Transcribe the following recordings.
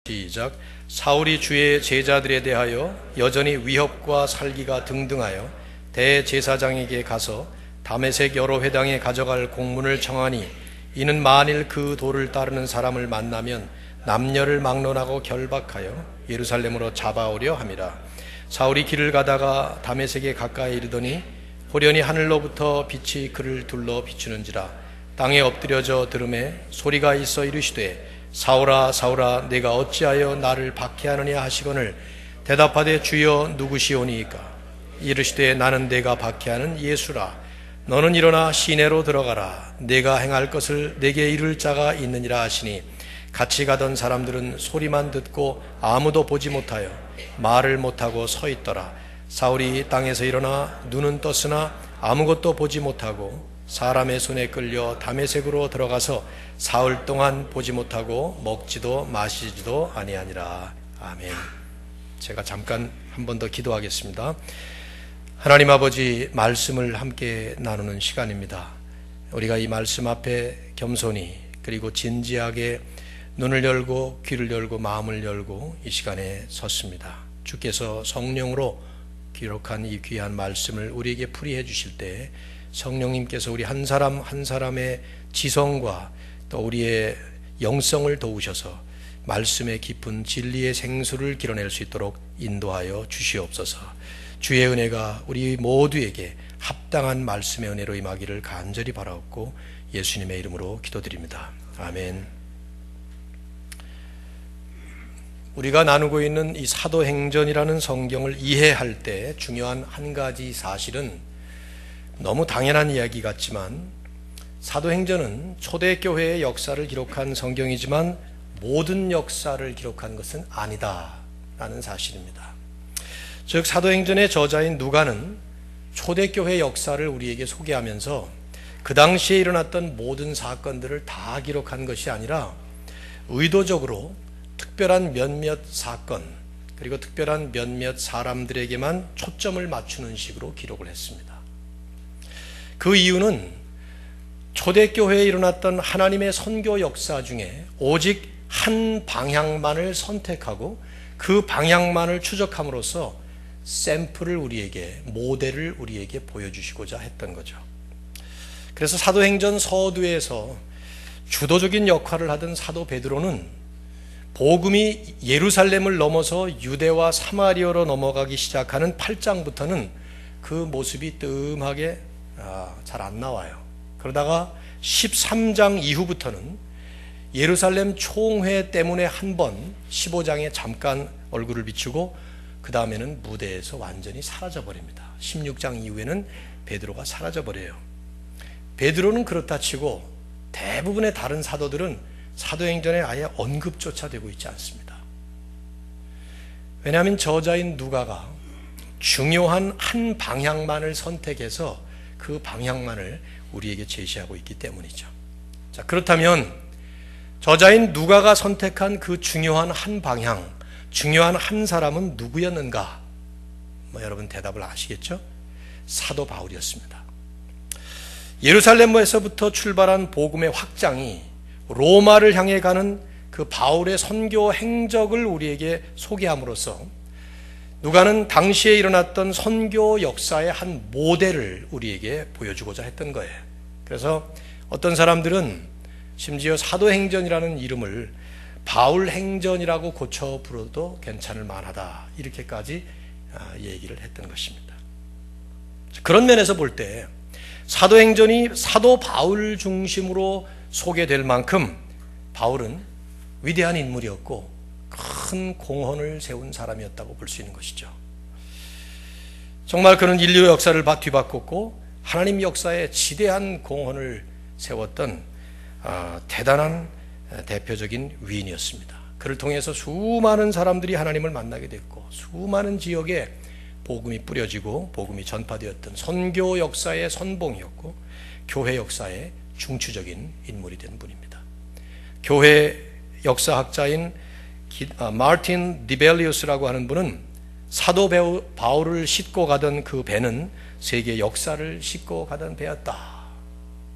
시작. 사울이 주의 제자들에 대하여 여전히 위협과 살기가 등등하여 대제사장에게 가서 다메섹 여러 회당에 가져갈 공문을 청하니 이는 만일 그 도를 따르는 사람을 만나면 남녀를 막론하고 결박하여 예루살렘으로 잡아오려 함이라. 사울이 길을 가다가 다메섹에 가까이 이르더니 호련히 하늘로부터 빛이 그를 둘러 비추는지라. 땅에 엎드려져 들음에 소리가 있어 이르시되 사울아 사울아 내가 어찌하여 나를 박해하느냐 하시거늘 대답하되 주여 누구시오니이까. 이르시되 나는 내가 박해하는 예수라. 너는 일어나 시내로 들어가라. 내가 행할 것을 내게 이룰 자가 있느니라 하시니 같이 가던 사람들은 소리만 듣고 아무도 보지 못하여 말을 못하고 서 있더라. 사울이 땅에서 일어나 눈은 떴으나 아무것도 보지 못하고 사람의 손에 끌려 다메섹으로 들어가서 사흘 동안 보지 못하고 먹지도 마시지도 아니하니라. 아멘. 제가 잠깐 한 번 더 기도하겠습니다. 하나님 아버지, 말씀을 함께 나누는 시간입니다. 우리가 이 말씀 앞에 겸손히 그리고 진지하게 눈을 열고 귀를 열고 마음을 열고 이 시간에 섰습니다. 주께서 성령으로 기록한 이 귀한 말씀을 우리에게 풀이해 주실 때 성령님께서 우리 한 사람 한 사람의 지성과 또 우리의 영성을 도우셔서 말씀의 깊은 진리의 생수를 길어낼 수 있도록 인도하여 주시옵소서. 주의 은혜가 우리 모두에게 합당한 말씀의 은혜로 임하기를 간절히 바라옵고 예수님의 이름으로 기도드립니다. 아멘. 우리가 나누고 있는 이 사도행전이라는 성경을 이해할 때 중요한 한 가지 사실은 너무 당연한 이야기 같지만 사도행전은 초대교회의 역사를 기록한 성경이지만 모든 역사를 기록한 것은 아니다라는 사실입니다. 즉 사도행전의 저자인 누가는 초대교회 역사를 우리에게 소개하면서 그 당시에 일어났던 모든 사건들을 다 기록한 것이 아니라 의도적으로 특별한 몇몇 사건 그리고 특별한 몇몇 사람들에게만 초점을 맞추는 식으로 기록을 했습니다. 그 이유는 초대교회에 일어났던 하나님의 선교 역사 중에 오직 한 방향만을 선택하고 그 방향만을 추적함으로써 샘플을 우리에게, 모델을 우리에게 보여주시고자 했던 거죠. 그래서 사도행전 서두에서 주도적인 역할을 하던 사도 베드로는 복음이 예루살렘을 넘어서 유대와 사마리아로 넘어가기 시작하는 8장부터는 그 모습이 뜸하게 잘 안 나와요. 그러다가 13장 이후부터는 예루살렘 총회 때문에 한 번 15장에 잠깐 얼굴을 비추고 그 다음에는 무대에서 완전히 사라져 버립니다. 16장 이후에는 베드로가 사라져 버려요. 베드로는 그렇다 치고 대부분의 다른 사도들은 사도행전에 아예 언급조차 되고 있지 않습니다. 왜냐하면 저자인 누가가 중요한 한 방향만을 선택해서 그 방향만을 우리에게 제시하고 있기 때문이죠. 자, 그렇다면 저자인 누가가 선택한 그 중요한 한 방향, 중요한 한 사람은 누구였는가? 여러분 대답을 아시겠죠? 사도 바울이었습니다. 예루살렘에서부터 출발한 복음의 확장이 로마를 향해 가는 그 바울의 선교 행적을 우리에게 소개함으로써 누가는 당시에 일어났던 선교 역사의 한 모델을 우리에게 보여주고자 했던 거예요. 그래서 어떤 사람들은 심지어 사도행전이라는 이름을 바울행전이라고 고쳐 부르도 괜찮을 만하다, 이렇게까지 얘기를 했던 것입니다. 그런 면에서 볼 때 사도행전이 사도 바울 중심으로 소개될 만큼 바울은 위대한 인물이었고 큰 공헌을 세운 사람이었다고 볼 수 있는 것이죠. 정말 그는 인류 역사를 뒤바꿨고 하나님 역사에 지대한 공헌을 세웠던 대단한 대표적인 위인이었습니다. 그를 통해서 수많은 사람들이 하나님을 만나게 됐고 수많은 지역에 복음이 뿌려지고 복음이 전파되었던 선교 역사의 선봉이었고 교회 역사의 중추적인 인물이 된 분입니다. 교회 역사학자인 마르틴 디벨리우스라고 하는 분은 사도 바울을 싣고 가던 그 배는 세계 역사를 싣고 가던 배였다.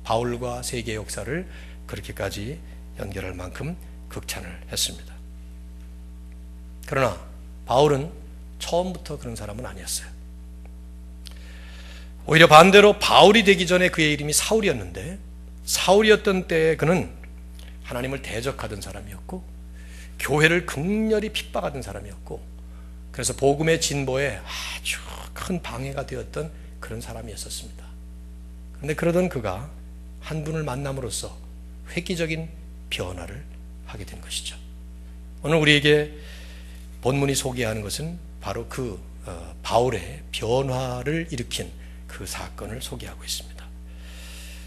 바울과 세계 역사를 그렇게까지 연결할 만큼 극찬을 했습니다. 그러나 바울은 처음부터 그런 사람은 아니었어요. 오히려 반대로 바울이 되기 전에 그의 이름이 사울이었는데, 사울이었던 때에 그는 하나님을 대적하던 사람이었고 교회를 극렬히 핍박하던 사람이었고, 그래서 복음의 진보에 아주 큰 방해가 되었던 그런 사람이었습니다. 그런데 그러던 그가 한 분을 만남으로써 획기적인 변화를 하게 된 것이죠. 오늘 우리에게 본문이 소개하는 것은 바로 그 바울의 변화를 일으킨 그 사건을 소개하고 있습니다.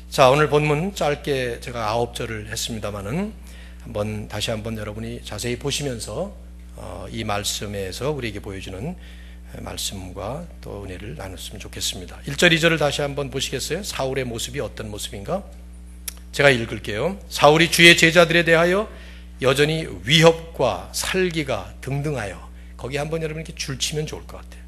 자, 오늘 본문 짧게 제가 9절을 했습니다마는 다시 한번 여러분이 자세히 보시면서 이 말씀에서 우리에게 보여주는 말씀과 또 은혜를 나눴으면 좋겠습니다. 1절, 2절을 다시 한번 보시겠어요? 사울의 모습이 어떤 모습인가? 제가 읽을게요. 사울이 주의 제자들에 대하여 여전히 위협과 살기가 등등하여, 거기 한번 여러분 이렇게 줄치면 좋을 것 같아요.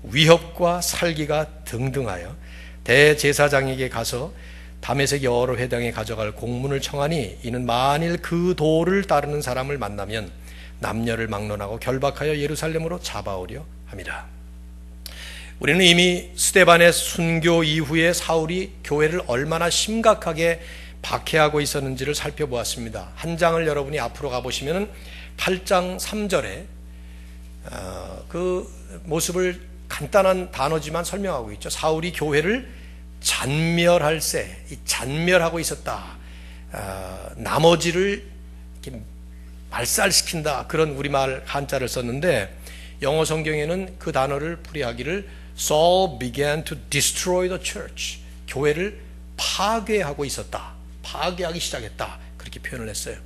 위협과 살기가 등등하여 대제사장에게 가서 다메섹 여러 회당에 가져갈 공문을 청하니, 이는 만일 그 도를 따르는 사람을 만나면 남녀를 막론하고 결박하여 예루살렘으로 잡아오려 함이라. 우리는 이미 스데반의 순교 이후에 사울이 교회를 얼마나 심각하게 박해하고 있었는지를 살펴보았습니다. 한 장을 여러분이 앞으로 가보시면 8장 3절에 그 모습을 간단한 단어지만 설명하고 있죠. 사울이 교회를 잔멸할세, 잔멸하고 있었다. 나머지를 이렇게 말살시킨다. 그런 우리말 한자를 썼는데, 영어 성경에는 그 단어를 풀이하기를 Saul began to destroy the church. 교회를 파괴하고 있었다. 파괴하기 시작했다. 그렇게 표현을 했어요.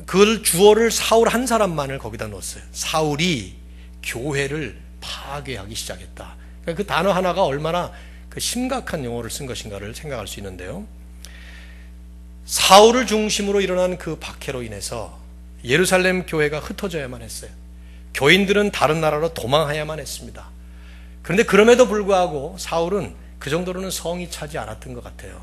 그 주어를 사울 한 사람만을 거기다 넣었어요. 사울이 교회를 파괴하기 시작했다. 그 단어 하나가 얼마나 그 심각한 용어를 쓴 것인가를 생각할 수 있는데요. 사울을 중심으로 일어난 그 박해로 인해서 예루살렘 교회가 흩어져야만 했어요. 교인들은 다른 나라로 도망해야만 했습니다. 그런데 그럼에도 불구하고 사울은 그 정도로는 성이 차지 않았던 것 같아요.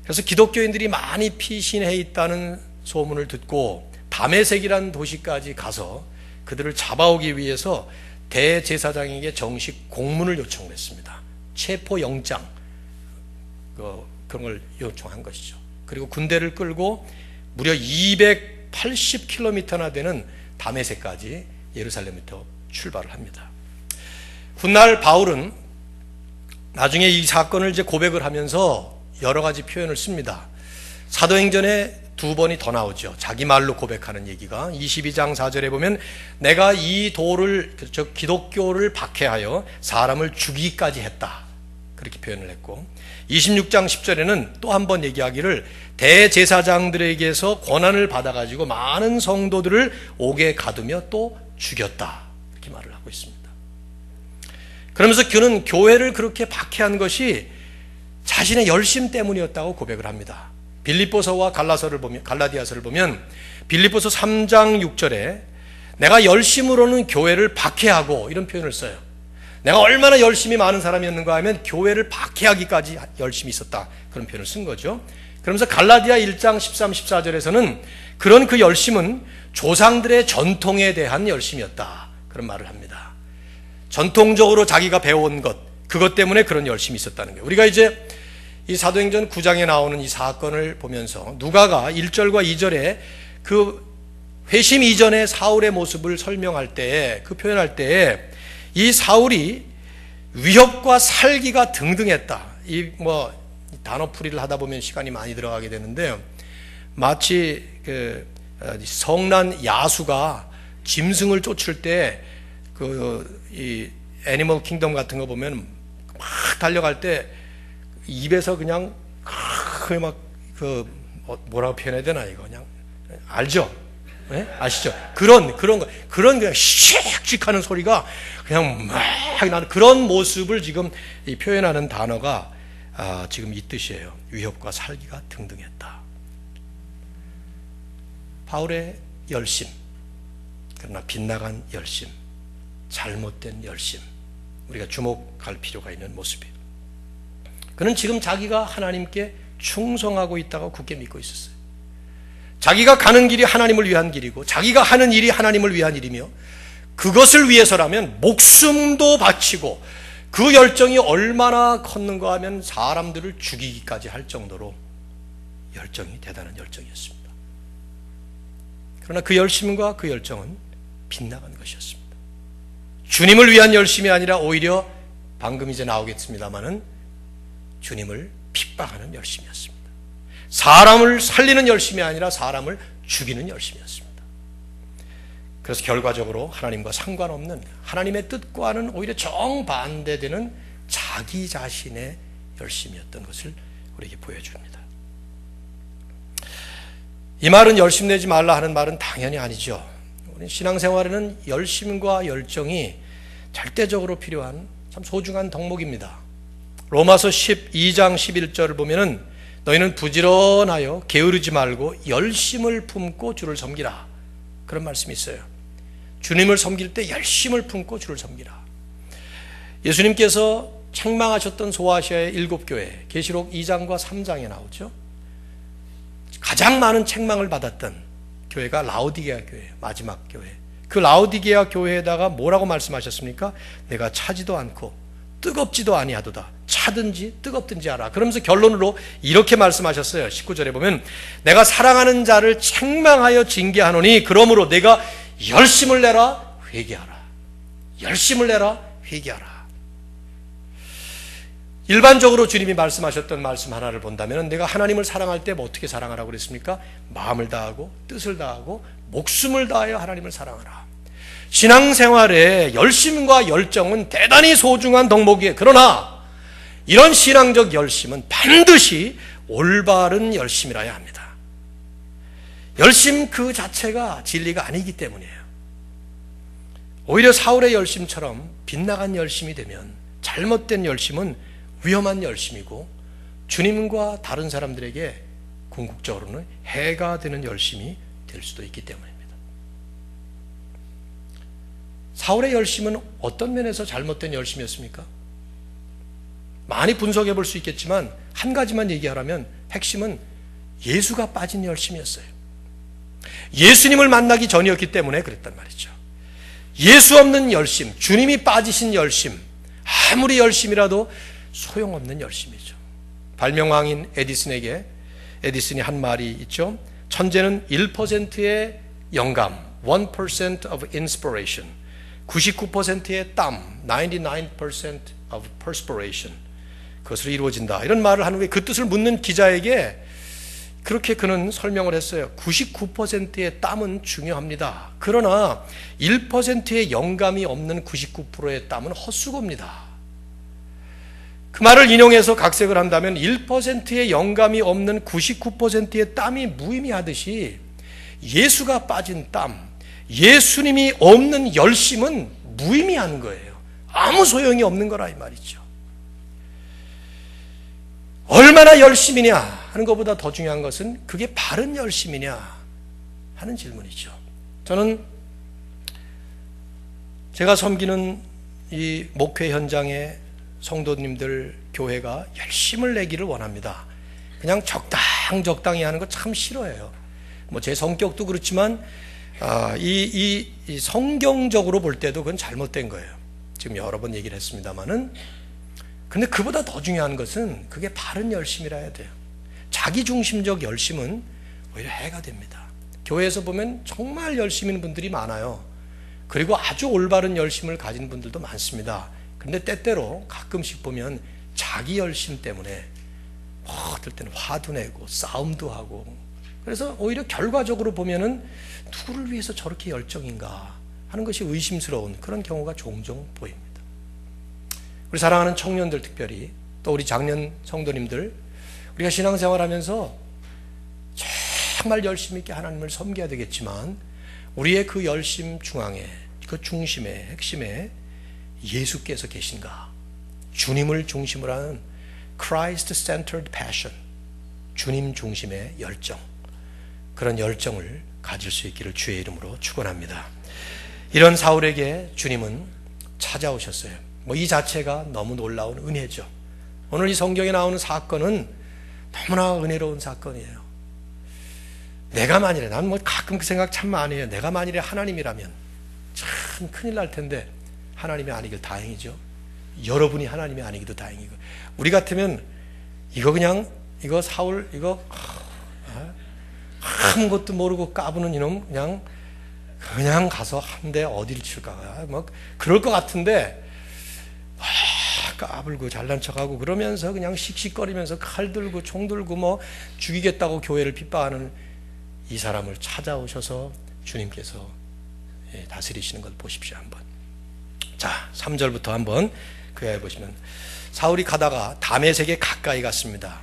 그래서 기독교인들이 많이 피신해 있다는 소문을 듣고 다메섹이라는 도시까지 가서 그들을 잡아오기 위해서 대제사장에게 정식 공문을 요청했습니다. 체포영장, 그런 걸 요청한 것이죠. 그리고 군대를 끌고 무려 280km나 되는 다메섹까지 예루살렘부터 출발을 합니다. 훗날 바울은 나중에 이 사건을 이제 고백을 하면서 여러 가지 표현을 씁니다. 사도행전에 2번이 더 나오죠. 자기 말로 고백하는 얘기가 22장 4절에 보면 내가 이 도를, 즉 기독교를 박해하여 사람을 죽이기까지 했다. 그렇게 표현을 했고, 26장 10절에는 또 한 번 얘기하기를 대제사장들에게서 권한을 받아가지고 많은 성도들을 옥에 가두며 또 죽였다. 이렇게 말을 하고 있습니다. 그러면서 그는 교회를 그렇게 박해한 것이 자신의 열심 때문이었다고 고백을 합니다. 빌립보서와 갈라디아서를 보면 빌립보서 3장 6절에 내가 열심으로는 교회를 박해하고, 이런 표현을 써요. 내가 얼마나 열심히 많은 사람이었는가 하면 교회를 박해하기까지 열심히 있었다. 그런 표현을 쓴 거죠. 그러면서 갈라디아 1장 13, 14절에서는 그런 그 열심은 조상들의 전통에 대한 열심이었다. 그런 말을 합니다. 전통적으로 자기가 배워온 것, 그것 때문에 그런 열심이 있었다는 거예요. 우리가 이제 이 사도행전 9장에 나오는 이 사건을 보면서 누가가 1절과 2절에 그 회심 이전의 사울의 모습을 설명할 때에, 그 표현할 때에 이 사울이 위협과 살기가 등등했다. 이 단어풀이를 하다 보면 시간이 많이 들어가게 되는데요. 마치 그 성난 야수가 짐승을 쫓을 때 이 애니멀 킹덤 같은 거 보면 막 달려갈 때 입에서 그냥 뭐라고 표현해야 되나, 이거 그냥 알죠? 네? 아시죠? 그런 그냥 씩씩 하는 소리가 그냥 막 나는 그런 모습을 지금 표현하는 단어가 지금 이 뜻이에요. 위협과 살기가 등등했다. 바울의 열심, 그러나 빗나간 열심, 잘못된 열심, 우리가 주목할 필요가 있는 모습이에요. 그는 지금 자기가 하나님께 충성하고 있다고 굳게 믿고 있었어요. 자기가 가는 길이 하나님을 위한 길이고 자기가 하는 일이 하나님을 위한 일이며 그것을 위해서라면 목숨도 바치고 그 열정이 얼마나 컸는가 하면 사람들을 죽이기까지 할 정도로 열정이 대단한 열정이었습니다. 그러나 그 열심과 그 열정은 빗나간 것이었습니다. 주님을 위한 열심이 아니라 오히려 방금 이제 나오겠습니다마는 주님을 핍박하는 열심이었습니다. 사람을 살리는 열심이 아니라 사람을 죽이는 열심이었습니다. 그래서 결과적으로 하나님과 상관없는 하나님의 뜻과는 오히려 정반대되는 자기 자신의 열심이었던 것을 우리에게 보여줍니다. 이 말은 열심내지 말라 하는 말은 당연히 아니죠. 우리 신앙생활에는 열심과 열정이 절대적으로 필요한 참 소중한 덕목입니다. 로마서 12장 11절을 보면은 너희는 부지런하여 게으르지 말고 열심을 품고 주를 섬기라. 그런 말씀이 있어요. 주님을 섬길 때 열심을 품고 주를 섬기라. 예수님께서 책망하셨던 소아시아의 7교회, 계시록 2장과 3장에 나오죠. 가장 많은 책망을 받았던 교회가 라오디게아 교회예요. 마지막 교회. 그 라오디게아 교회에다가 뭐라고 말씀하셨습니까? 내가 차지도 않고 뜨겁지도 아니하도다. 차든지 뜨겁든지 하라. 그러면서 결론으로 이렇게 말씀하셨어요. 19절에 보면 내가 사랑하는 자를 책망하여 징계하노니 그러므로 내가 열심을 내라 회개하라. 열심을 내라 회개하라. 일반적으로 주님이 말씀하셨던 말씀 하나를 본다면 내가 하나님을 사랑할 때 뭐 어떻게 사랑하라고 그랬습니까? 마음을 다하고 뜻을 다하고 목숨을 다하여 하나님을 사랑하라. 신앙생활의 열심과 열정은 대단히 소중한 덕목이에요. 그러나 이런 신앙적 열심은 반드시 올바른 열심이라야 합니다. 열심 그 자체가 진리가 아니기 때문이에요. 오히려 사울의 열심처럼 빗나간 열심이 되면 잘못된 열심은 위험한 열심이고 주님과 다른 사람들에게 궁극적으로는 해가 되는 열심이 될 수도 있기 때문입니다. 사울의 열심은 어떤 면에서 잘못된 열심이었습니까? 많이 분석해 볼 수 있겠지만 한 가지만 얘기하라면 핵심은 예수가 빠진 열심이었어요. 예수님을 만나기 전이었기 때문에 그랬단 말이죠. 예수 없는 열심, 주님이 빠지신 열심, 아무리 열심이라도 소용없는 열심이죠. 발명왕인 에디슨이 한 말이 있죠. 천재는 1%의 영감, 1% of inspiration, 99%의 땀, 99% of perspiration, 그것으로 이루어진다. 이런 말을 한 후에 그 뜻을 묻는 기자에게 그렇게 그는 설명을 했어요. 99%의 땀은 중요합니다. 그러나 1%의 영감이 없는 99%의 땀은 헛수고입니다. 그 말을 인용해서 각색을 한다면 1%의 영감이 없는 99%의 땀이 무의미하듯이 예수가 빠진 땀, 예수님이 없는 열심은 무의미한 거예요. 아무 소용이 없는 거라 이 말이죠. 얼마나 열심이냐 하는 것보다 더 중요한 것은 그게 바른 열심이냐 하는 질문이죠. 저는 제가 섬기는 이 목회 현장에 성도님들 교회가 열심을 내기를 원합니다. 그냥 적당히 하는 거 참 싫어해요. 뭐 제 성격도 그렇지만 이 성경적으로 볼 때도 그건 잘못된 거예요. 지금 여러 번 얘기를 했습니다만은 근데 그보다 더 중요한 것은 그게 바른 열심이라 해야 돼요. 자기중심적 열심은 오히려 해가 됩니다. 교회에서 보면 정말 열심히 있는 분들이 많아요. 그리고 아주 올바른 열심을 가진 분들도 많습니다. 그런데 때때로 가끔씩 보면 자기 열심 때문에 어떨 때는 화도 내고 싸움도 하고 그래서 오히려 결과적으로 보면은 누구를 위해서 저렇게 열정인가 하는 것이 의심스러운 그런 경우가 종종 보입니다. 우리 사랑하는 청년들 특별히 또 우리 장년 성도님들 우리가 신앙생활하면서 정말 열심 있게 하나님을 섬겨야 되겠지만 우리의 그 열심 중앙에 그 중심에 핵심에 예수께서 계신가? 주님을 중심으로 하는 Christ-centered passion, 주님 중심의 열정, 그런 열정을 가질 수 있기를 주의 이름으로 축원합니다. 이런 사울에게 주님은 찾아오셨어요. 뭐 이 자체가 너무 놀라운 은혜죠. 오늘 이 성경에 나오는 사건은 너무나 은혜로운 사건이에요. 내가 만일에, 난 뭐 가끔 그 생각 참 많이 해요. 내가 만일에 하나님이라면 참 큰일 날 텐데 하나님이 아니길 다행이죠. 여러분이 하나님이 아니기도 다행이고. 우리 같으면 이거 그냥 이거 사울 이거 아무것도 모르고 까부는 이놈 그냥 가서 한 대 어디를 칠까 뭐 그럴 것 같은데 까불고 잘난 척하고 그러면서 그냥 씩씩거리면서 칼 들고 총 들고 뭐 죽이겠다고 교회를 핍박하는 이 사람을 찾아오셔서 주님께서 다스리시는 걸 보십시오. 한번. 자, 3절부터 한번 그에 보시면 사울이 가다가 다메섹에 가까이 갔습니다.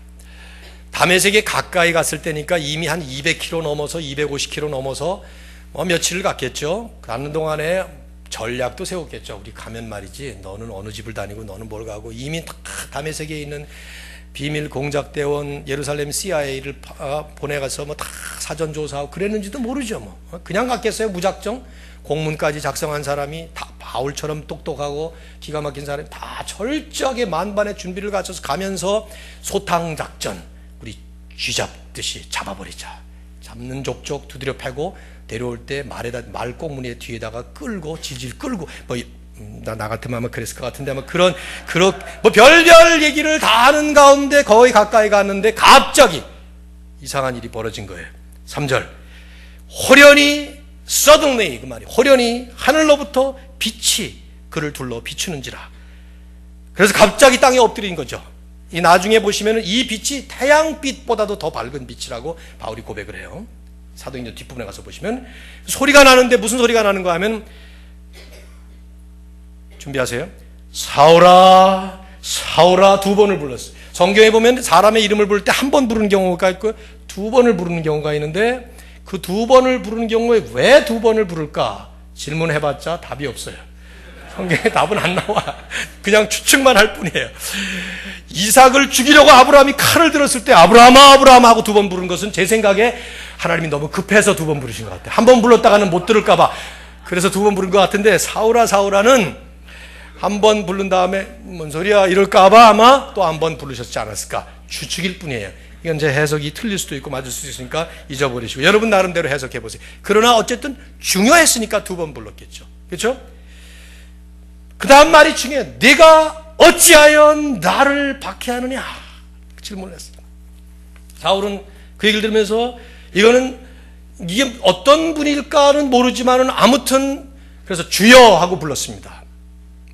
다메섹에 가까이 갔을 때니까 이미 한 200km 넘어서 250km 넘어서 며칠을 갔겠죠. 가는 동안에 전략도 세웠겠죠. 우리 가면 말이지 너는 어느 집을 다니고 너는 뭘 가고 이미 다 다메섹에 있는 비밀 공작대원 예루살렘 CIA를 보내가서 뭐 다 사전 조사하고 그랬는지도 모르죠. 뭐 그냥 갔겠어요. 무작정 공문까지 작성한 사람이 다 바울처럼 똑똑하고 기가 막힌 사람이 다 철저하게 만반의 준비를 갖춰서 가면서 소탕작전, 우리 쥐 잡듯이 잡아버리자. 잡는 족족 두드려 패고 데려올 때 말 꽁무니 뒤에다가 끌고 질질 끌고 나 같으면 아마 그랬을 것 같은데 아마 그런 뭐 별별 얘기를 다 하는 가운데 거의 가까이 갔는데 갑자기 이상한 일이 벌어진 거예요. 3절 호련히 suddenly 그 말이 호련히 하늘로부터 빛이 그를 둘러 비추는지라. 그래서 갑자기 땅에 엎드린 거죠. 이 나중에 보시면은 이 빛이 태양빛보다도 더 밝은 빛이라고 바울이 고백을 해요. 사도행전 뒷부분에 가서 보시면 소리가 나는데 무슨 소리가 나는가 하면 준비하세요. 사울아 사울아 두 번을 불렀어요. 성경에 보면 사람의 이름을 부를 때 한 번 부르는 경우가 있고 두 번을 부르는 경우가 있는데 그 두 번을 부르는 경우에 왜 두 번을 부를까 질문해봤자 답이 없어요. 성경에 답은 안 나와. 그냥 추측만 할 뿐이에요. 이삭을 죽이려고 아브라함이 칼을 들었을 때 아브라함아 아브라함 하고 두 번 부른 것은 제 생각에 하나님이 너무 급해서 두 번 부르신 것 같아요. 한 번 불렀다가는 못 들을까 봐 그래서 두 번 부른 것 같은데 사울아 사울아는 한 번 부른 다음에 뭔 소리야 이럴까 봐 아마 또 한 번 부르셨지 않았을까 추측일 뿐이에요. 이건 제 해석이 틀릴 수도 있고 맞을 수도 있으니까 잊어버리시고 여러분 나름대로 해석해 보세요. 그러나 어쨌든 중요했으니까 두 번 불렀겠죠. 그렇죠? 그 다음 말이 중요해요. 네가 어찌하여 나를 박해하느냐 질문을 했습니다. 사울은 그 얘기를 들으면서 이게 어떤 분일까는 모르지만은 아무튼 그래서 주여 하고 불렀습니다.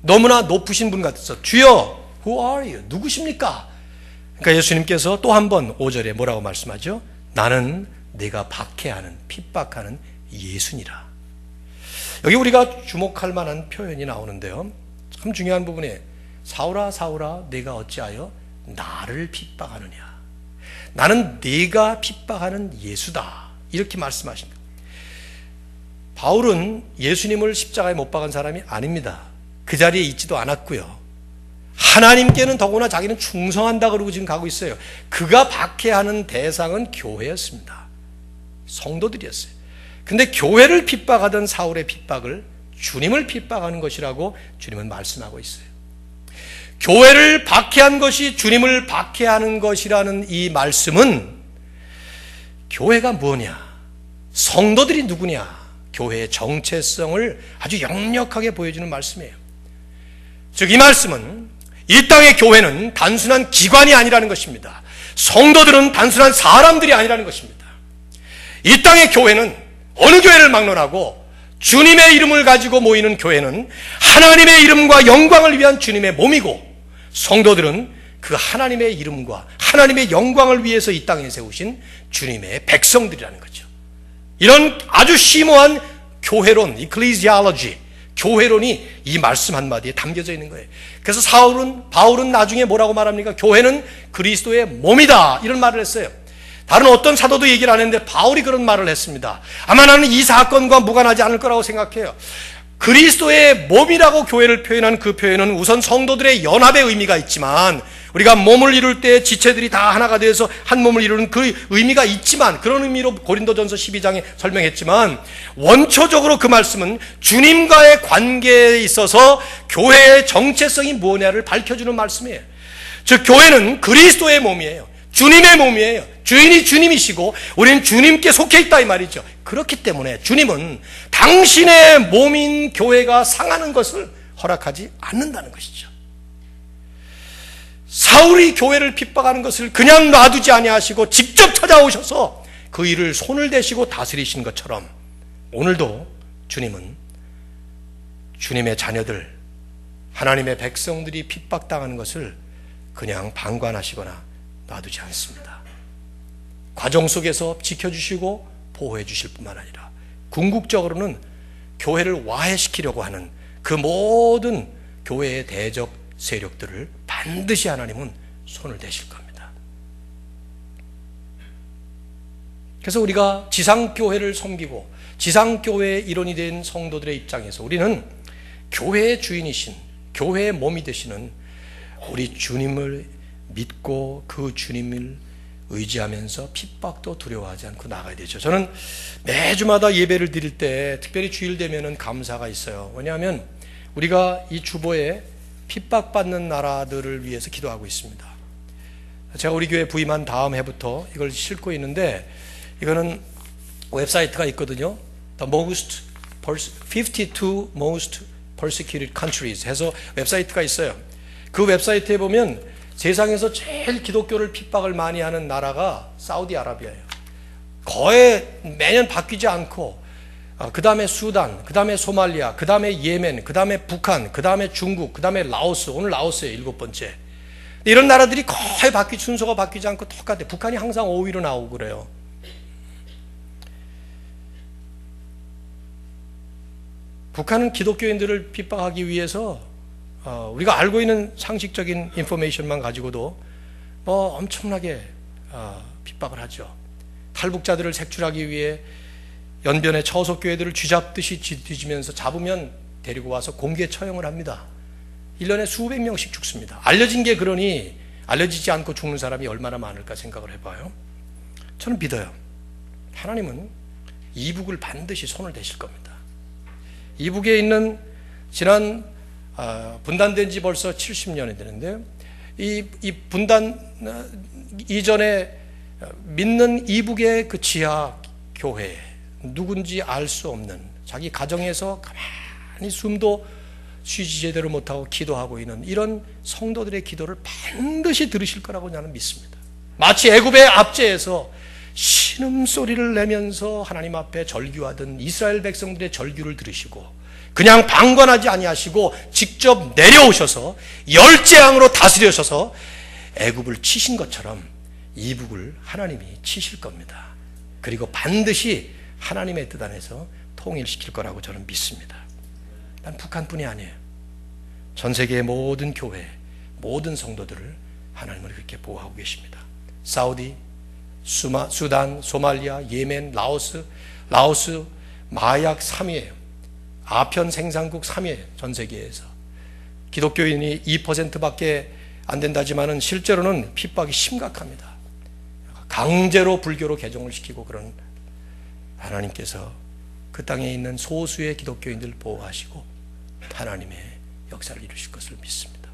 너무나 높으신 분 같아서 주여 Who are you? 누구십니까? 그러니까 예수님께서 또 한 번 5절에 뭐라고 말씀하죠? 나는 네가 박해하는 핍박하는 예수니라. 여기 우리가 주목할 만한 표현이 나오는데요. 참 중요한 부분에 사울아 사울아 네가 어찌하여 나를 핍박하느냐. 나는 네가 핍박하는 예수다. 이렇게 말씀하십니다. 바울은 예수님을 십자가에 못 박은 사람이 아닙니다. 그 자리에 있지도 않았고요. 하나님께는 더구나 자기는 충성한다 그러고 지금 가고 있어요. 그가 박해하는 대상은 교회였습니다. 성도들이었어요. 근데 교회를 핍박하던 사울의 핍박을 주님을 핍박하는 것이라고 주님은 말씀하고 있어요. 교회를 박해한 것이 주님을 박해하는 것이라는 이 말씀은 교회가 뭐냐? 성도들이 누구냐? 교회의 정체성을 아주 역력하게 보여주는 말씀이에요. 즉 이 말씀은 이 땅의 교회는 단순한 기관이 아니라는 것입니다. 성도들은 단순한 사람들이 아니라는 것입니다. 이 땅의 교회는 어느 교회를 막론하고 주님의 이름을 가지고 모이는 교회는 하나님의 이름과 영광을 위한 주님의 몸이고 성도들은 그 하나님의 이름과 하나님의 영광을 위해서 이 땅에 세우신 주님의 백성들이라는 거죠. 이런 아주 심오한 교회론, ecclesiology, 교회론이 이 말씀 한마디에 담겨져 있는 거예요. 그래서 바울은 나중에 뭐라고 말합니까? 교회는 그리스도의 몸이다. 이런 말을 했어요. 다른 어떤 사도도 얘기를 안 했는데 바울이 그런 말을 했습니다. 아마 나는 이 사건과 무관하지 않을 거라고 생각해요. 그리스도의 몸이라고 교회를 표현한 그 표현은 우선 성도들의 연합의 의미가 있지만 우리가 몸을 이룰 때 지체들이 다 하나가 되어서 한 몸을 이루는 그 의미가 있지만 그런 의미로 고린도전서 12장에 설명했지만 원초적으로 그 말씀은 주님과의 관계에 있어서 교회의 정체성이 뭐냐를 밝혀주는 말씀이에요. 즉 교회는 그리스도의 몸이에요. 주님의 몸이에요. 주인이 주님이시고 우리는 주님께 속해 있다 이 말이죠. 그렇기 때문에 주님은 당신의 몸인 교회가 상하는 것을 허락하지 않는다는 것이죠. 사울이 교회를 핍박하는 것을 그냥 놔두지 아니하시고 직접 찾아오셔서 그 일을 손을 대시고 다스리신 것처럼 오늘도 주님은 주님의 자녀들, 하나님의 백성들이 핍박당하는 것을 그냥 방관하시거나 놔두지 않습니다. 과정 속에서 지켜주시고 보호해 주실 뿐만 아니라 궁극적으로는 교회를 와해시키려고 하는 그 모든 교회의 대적 세력들을 반드시 하나님은 손을 대실 겁니다. 그래서 우리가 지상교회를 섬기고 지상교회의 일원이 된 성도들의 입장에서 우리는 교회의 주인이신, 교회의 몸이 되시는 우리 주님을 믿고 그 주님을 의지하면서 핍박도 두려워하지 않고 나가야 되죠. 저는 매주마다 예배를 드릴 때 특별히 주일 되면은 감사가 있어요. 왜냐하면 우리가 이 주보에 핍박받는 나라들을 위해서 기도하고 있습니다. 제가 우리 교회 부임한 다음 해부터 이걸 싣고 있는데 이거는 웹사이트가 있거든요. The most 52 most persecuted countries 해서 웹사이트가 있어요. 그 웹사이트에 보면 세상에서 제일 기독교를 핍박을 많이 하는 나라가 사우디아라비아예요. 거의 매년 바뀌지 않고 그 다음에 수단, 그 다음에 소말리아, 그 다음에 예멘, 그 다음에 북한, 그 다음에 중국, 그 다음에 라오스, 오늘 라오스예요. 7번째. 이런 나라들이 거의 순서가 바뀌지 않고 똑같아요. 북한이 항상 5위로 나오고 그래요. 북한은 기독교인들을 핍박하기 위해서 우리가 알고 있는 상식적인 인포메이션만 가지고도 엄청나게 핍박을 하죠. 탈북자들을 색출하기 위해 연변의 처속교회들을 쥐잡듯이 뒤지면서 잡으면 데리고 와서 공개 처형을 합니다. 1년에 수백 명씩 죽습니다. 알려진 게 그러니 알려지지 않고 죽는 사람이 얼마나 많을까 생각을 해봐요. 저는 믿어요. 하나님은 이북을 반드시 손을 대실 겁니다. 이북에 있는 지난 분단된 지 벌써 70년이 되는데 이 분단 이전에 믿는 이북의 그 지하 교회 누군지 알 수 없는 자기 가정에서 가만히 숨도 쉬지 제대로 못하고 기도하고 있는 이런 성도들의 기도를 반드시 들으실 거라고 나는 믿습니다. 마치 애굽의 압제에서 신음소리를 내면서 하나님 앞에 절규하던 이스라엘 백성들의 절규를 들으시고 그냥 방관하지 아니하시고 직접 내려오셔서 열재앙으로 다스려셔서 애굽을 치신 것처럼 이북을 하나님이 치실 겁니다. 그리고 반드시 하나님의 뜻 안에서 통일시킬 거라고 저는 믿습니다. 난 북한뿐이 아니에요. 전 세계의 모든 교회, 모든 성도들을 하나님은 그렇게 보호하고 계십니다. 사우디, 수단, 소말리아, 예멘, 라오스 마약 3위예요. 아편 생산국 3위예요. 전 세계에서. 기독교인이 2%밖에 안 된다지만은 실제로는 핍박이 심각합니다. 강제로 불교로 개종을 시키고 그런 하나님께서 그 땅에 있는 소수의 기독교인들을 보호하시고 하나님의 역사를 이루실 것을 믿습니다.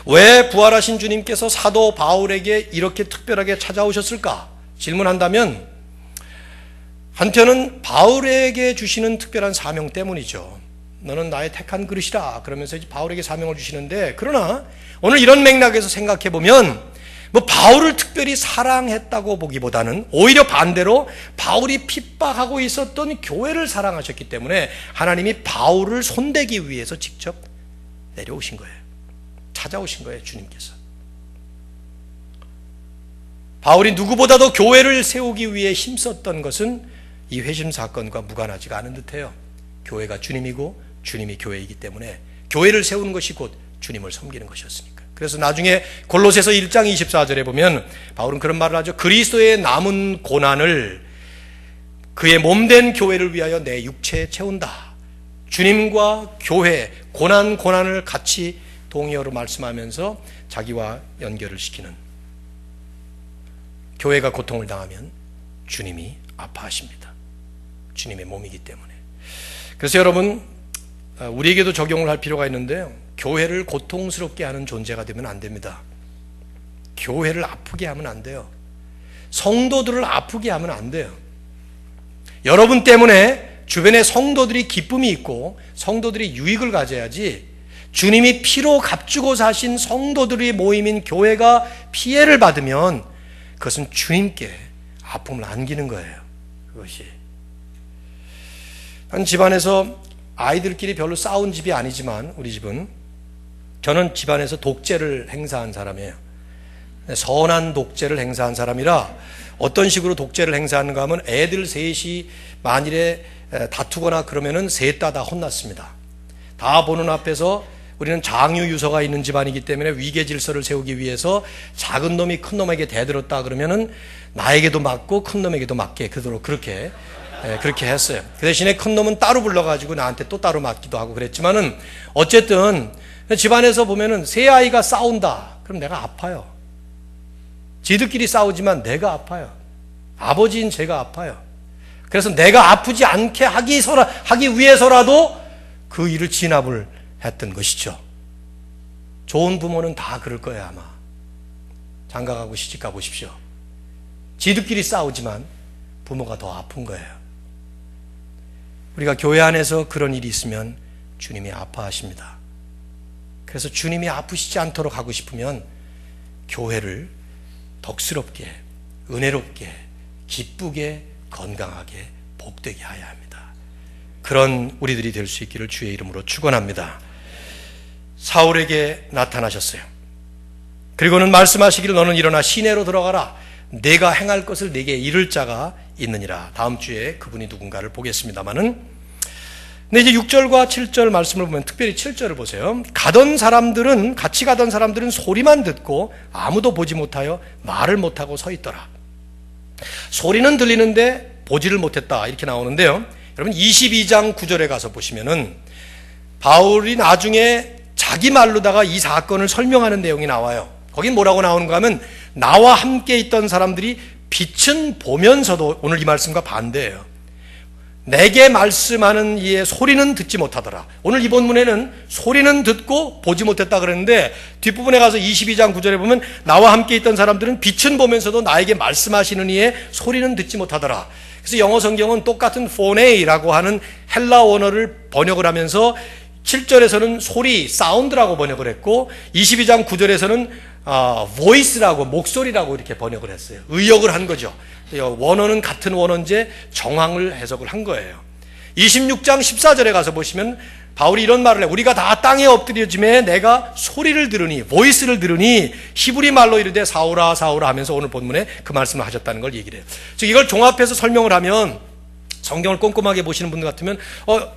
왜 부활하신 주님께서 사도 바울에게 이렇게 특별하게 찾아오셨을까? 질문한다면 한편은 바울에게 주시는 특별한 사명 때문이죠. 너는 나의 택한 그릇이라 그러면서 이제 바울에게 사명을 주시는데 그러나 오늘 이런 맥락에서 생각해 보면 바울을 특별히 사랑했다고 보기보다는 오히려 반대로 바울이 핍박하고 있었던 교회를 사랑하셨기 때문에 하나님이 바울을 손대기 위해서 직접 내려오신 거예요. 찾아오신 거예요, 주님께서. 바울이 누구보다도 교회를 세우기 위해 힘썼던 것은 이 회심 사건과 무관하지가 않은 듯해요. 교회가 주님이고 주님이 교회이기 때문에 교회를 세우는 것이 곧 주님을 섬기는 것이었으니까. 그래서 나중에 골로새서 1장 24절에 보면 바울은 그런 말을 하죠. 그리스도의 남은 고난을 그의 몸된 교회를 위하여 내 육체에 채운다. 주님과 교회, 고난을 같이 동의어로 말씀하면서 자기와 연결을 시키는, 교회가 고통을 당하면 주님이 아파하십니다. 주님의 몸이기 때문에. 그래서 여러분, 우리에게도 적용을 할 필요가 있는데요, 교회를 고통스럽게 하는 존재가 되면 안 됩니다. 교회를 아프게 하면 안 돼요. 성도들을 아프게 하면 안 돼요. 여러분 때문에 주변에 성도들이 기쁨이 있고 성도들이 유익을 가져야지, 주님이 피로 값주고 사신 성도들의 모임인 교회가 피해를 받으면 그것은 주님께 아픔을 안기는 거예요. 그것이. 한 집안에서 아이들끼리 별로 싸운 집이 아니지만, 우리 집은, 저는 집안에서 독재를 행사한 사람이에요. 선한 독재를 행사한 사람이라, 어떤 식으로 독재를 행사하는가 하면 애들 셋이 만일에 다투거나 그러면은 셋 다 혼났습니다. 다 보는 앞에서, 우리는 장유유서가 있는 집안이기 때문에 위계 질서를 세우기 위해서 작은 놈이 큰 놈에게 대들었다 그러면은 나에게도 맞고 큰 놈에게도 맞게 그렇게 했어요. 그 대신에 큰 놈은 따로 불러가지고 나한테 또 따로 맞기도 하고 그랬지만은, 어쨌든 집안에서 보면은 세 아이가 싸운다 그럼 내가 아파요. 지들끼리 싸우지만 내가 아파요. 아버지인 제가 아파요. 그래서 내가 아프지 않게 하기 위해서라도 그 일을 진압을 했던 것이죠. 좋은 부모는 다 그럴 거예요. 아마 장가가고 시집가 보십시오. 지들끼리 싸우지만 부모가 더 아픈 거예요. 우리가 교회 안에서 그런 일이 있으면 주님이 아파하십니다. 그래서 주님이 아프시지 않도록 하고 싶으면 교회를 덕스럽게, 은혜롭게, 기쁘게, 건강하게, 복되게 하여야 합니다. 그런 우리들이 될 수 있기를 주의 이름으로 축원합니다. 사울에게 나타나셨어요. 그리고는 말씀하시기를 너는 일어나 시내로 들어가라. 내가 행할 것을 내게 이를 자가 있느니라. 다음 주에 그분이 누군가를 보겠습니다마는, 근데 이제 6절과 7절 말씀을 보면, 특별히 7절을 보세요. 같이 가던 사람들은 소리만 듣고 아무도 보지 못하여 말을 못하고 서 있더라. 소리는 들리는데 보지를 못했다 이렇게 나오는데요. 여러분 22장 9절에 가서 보시면은 바울이 나중에 자기 말로다가 이 사건을 설명하는 내용이 나와요. 거긴 뭐라고 나오는가 하면, 나와 함께 있던 사람들이 빛은 보면서도, 오늘 이 말씀과 반대예요. 내게 말씀하는 이의 소리는 듣지 못하더라. 오늘 이 본문에는 소리는 듣고 보지 못했다 그랬는데, 뒷부분에 가서 22장 9절에 보면 나와 함께 있던 사람들은 빛은 보면서도 나에게 말씀하시는 이의 소리는 듣지 못하더라. 그래서 영어 성경은 똑같은 포네이라고 하는 헬라 원어를 번역을 하면서 7절에서는 소리, 사운드라고 번역을 했고 22장 9절에서는 voice라고, 목소리라고 이렇게 번역을 했어요. 의역을 한 거죠. 원어는 같은 원어인데 정황을 해석을 한 거예요. 26장 14절에 가서 보시면 바울이 이런 말을 해요. 우리가 다 땅에 엎드려짐에 내가 소리를 들으니, voice를 들으니 히브리 말로 이르되 사울아 사울아 하면서 오늘 본문에 그 말씀을 하셨다는 걸 얘기를 해요. 즉 이걸 종합해서 설명을 하면, 성경을 꼼꼼하게 보시는 분들 같으면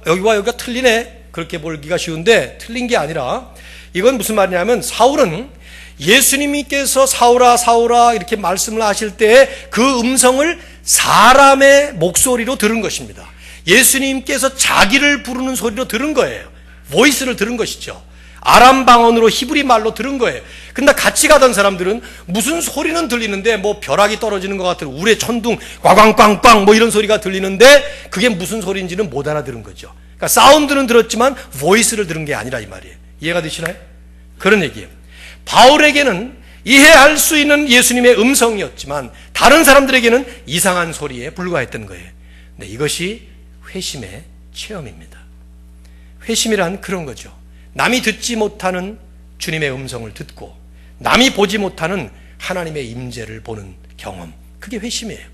여기와 여기가 틀리네 그렇게 보기가 쉬운데, 틀린 게 아니라 이건 무슨 말이냐면, 사울은 예수님께서 사울아 사울아 이렇게 말씀을 하실 때 그 음성을 사람의 목소리로 들은 것입니다. 예수님께서 자기를 부르는 소리로 들은 거예요. 보이스를 들은 것이죠. 아람 방언으로 히브리 말로 들은 거예요. 근데 같이 가던 사람들은 무슨 소리는 들리는데, 뭐 벼락이 떨어지는 것 같은 우레 천둥 꽝꽝꽝꽝 뭐 이런 소리가 들리는데 그게 무슨 소리인지는 못 알아들은 거죠. 그러니까 사운드는 들었지만 보이스를 들은 게 아니라 이 말이에요. 이해가 되시나요? 그런 얘기예요. 바울에게는 이해할 수 있는 예수님의 음성이었지만 다른 사람들에게는 이상한 소리에 불과했던 거예요. 근데 이것이 회심의 체험입니다. 회심이란 그런 거죠. 남이 듣지 못하는 주님의 음성을 듣고 남이 보지 못하는 하나님의 임재를 보는 경험, 그게 회심이에요.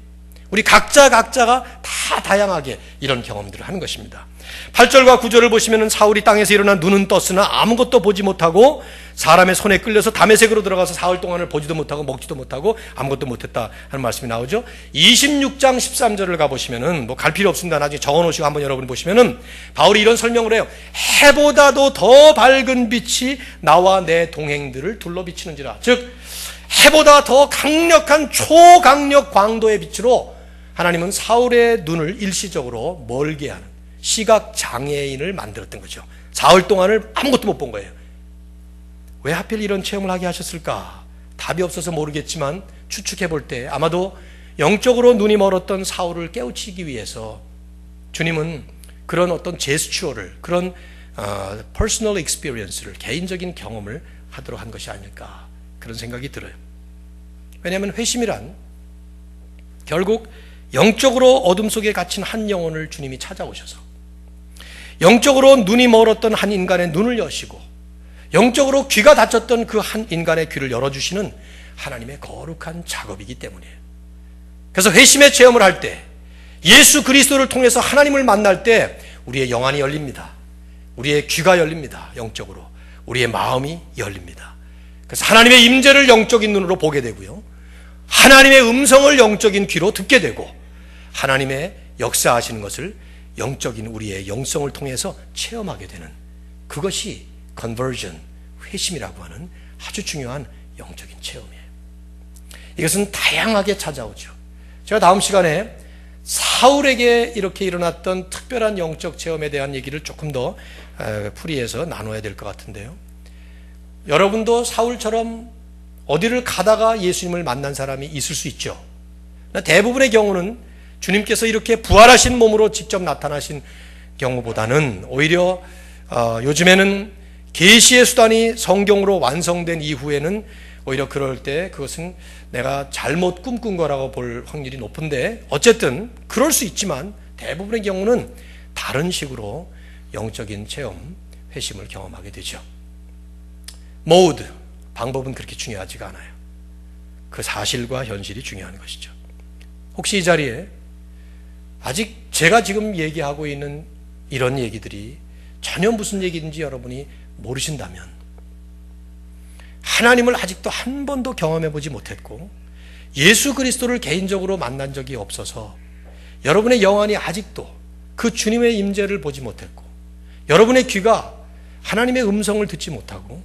우리 각자가 다 다양하게 이런 경험들을 하는 것입니다. 8절과 9절을 보시면 사울이 땅에서 일어나 눈은 떴으나 아무것도 보지 못하고 사람의 손에 끌려서 다메섹으로 들어가서 사흘 동안을 보지도 못하고 먹지도 못하고 아무것도 못했다 하는 말씀이 나오죠. 26장 13절을 가보시면은, 뭐 갈 필요 없습니다. 나중에 적어놓으시고 한번 여러분이 보시면은 바울이 이런 설명을 해요. 해보다도 더 밝은 빛이 나와 내 동행들을 둘러 비치는지라. 즉 해보다 더 강력한 초강력 광도의 빛으로 하나님은 사울의 눈을 일시적으로 멀게 하는 시각 장애인을 만들었던 거죠. 사흘 동안을 아무것도 못 본 거예요. 왜 하필 이런 체험을 하게 하셨을까? 답이 없어서 모르겠지만 추측해 볼 때 아마도 영적으로 눈이 멀었던 사울을 깨우치기 위해서 주님은 그런 어떤 제스처를, 그런 퍼스널 익스피리언스를, 개인적인 경험을 하도록 한 것이 아닐까, 그런 생각이 들어요. 왜냐하면 회심이란 결국 영적으로 어둠 속에 갇힌 한 영혼을 주님이 찾아오셔서 영적으로 눈이 멀었던 한 인간의 눈을 여시고 영적으로 귀가 닫혔던 그 한 인간의 귀를 열어주시는 하나님의 거룩한 작업이기 때문이에요. 그래서 회심의 체험을 할 때, 예수 그리스도를 통해서 하나님을 만날 때 우리의 영안이 열립니다. 우리의 귀가 열립니다. 영적으로. 우리의 마음이 열립니다. 그래서 하나님의 임재를 영적인 눈으로 보게 되고요, 하나님의 음성을 영적인 귀로 듣게 되고, 하나님의 역사하시는 것을 영적인 우리의 영성을 통해서 체험하게 되는, 그것이 conversion, 회심이라고 하는 아주 중요한 영적인 체험이에요. 이것은 다양하게 찾아오죠. 제가 다음 시간에 사울에게 이렇게 일어났던 특별한 영적 체험에 대한 얘기를 조금 더 풀이해서 나눠야 될 것 같은데요. 여러분도 사울처럼 어디를 가다가 예수님을 만난 사람이 있을 수 있죠. 대부분의 경우는 주님께서 이렇게 부활하신 몸으로 직접 나타나신 경우보다는 오히려 요즘에는 계시의 수단이 성경으로 완성된 이후에는 오히려 그럴 때 그것은 내가 잘못 꿈꾼 거라고 볼 확률이 높은데, 어쨌든 그럴 수 있지만 대부분의 경우는 다른 식으로 영적인 체험, 회심을 경험하게 되죠. 모드, 방법은 그렇게 중요하지가 않아요. 그 사실과 현실이 중요한 것이죠. 혹시 이 자리에 아직 제가 지금 얘기하고 있는 이런 얘기들이 전혀 무슨 얘기인지 여러분이 모르신다면, 하나님을 아직도 한 번도 경험해 보지 못했고 예수 그리스도를 개인적으로 만난 적이 없어서 여러분의 영안이 아직도 그 주님의 임재를 보지 못했고, 여러분의 귀가 하나님의 음성을 듣지 못하고,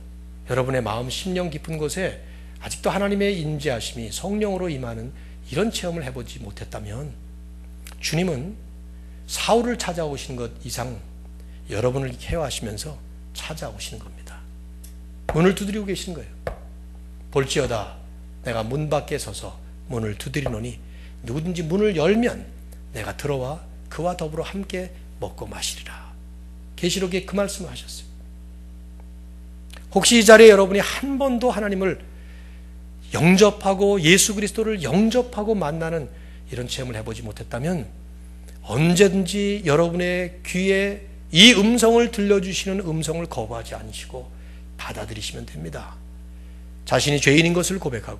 여러분의 마음 심령 깊은 곳에 아직도 하나님의 임재하심이 성령으로 임하는 이런 체험을 해보지 못했다면, 주님은 사울을 찾아오신 것 이상 여러분을 케어하시면서 찾아오시는 겁니다. 문을 두드리고 계신 거예요. 볼지어다 내가 문 밖에 서서 문을 두드리노니 누구든지 문을 열면 내가 들어와 그와 더불어 함께 먹고 마시리라. 계시록에 그 말씀을 하셨어요. 혹시 이 자리에 여러분이 한 번도 하나님을 영접하고 예수 그리스도를 영접하고 만나는 이런 체험을 해보지 못했다면, 언제든지 여러분의 귀에 이 음성을 들려주시는 음성을 거부하지 않으시고 받아들이시면 됩니다. 자신이 죄인인 것을 고백하고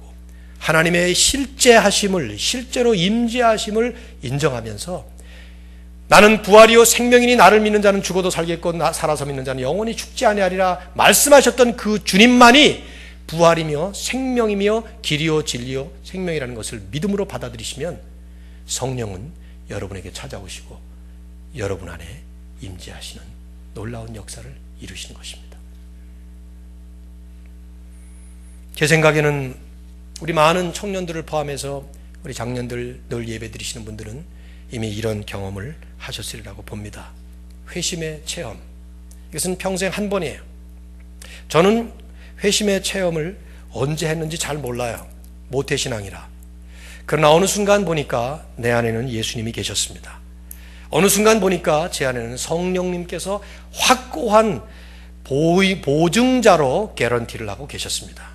하나님의 실제하심을, 실제로 임재하심을 인정하면서 나는 부활이요 생명이니 나를 믿는 자는 죽어도 살겠고 살아서 믿는 자는 영원히 죽지 아니하리라 말씀하셨던 그 주님만이 부활이며 생명이며 길이요 진리요 생명이라는 것을 믿음으로 받아들이시면 성령은 여러분에게 찾아오시고 여러분 안에 임재하시는 놀라운 역사를 이루시는 것입니다. 제 생각에는 우리 많은 청년들을 포함해서 우리 장년들 늘 예배 드리시는 분들은 이미 이런 경험을 하셨으리라고 봅니다. 회심의 체험, 이것은 평생 한 번이에요. 저는 회심의 체험을 언제 했는지 잘 몰라요. 모태신앙이라. 그러나 어느 순간 보니까 내 안에는 예수님이 계셨습니다. 어느 순간 보니까 제 안에는 성령님께서 확고한 보증자로 개런티를 하고 계셨습니다.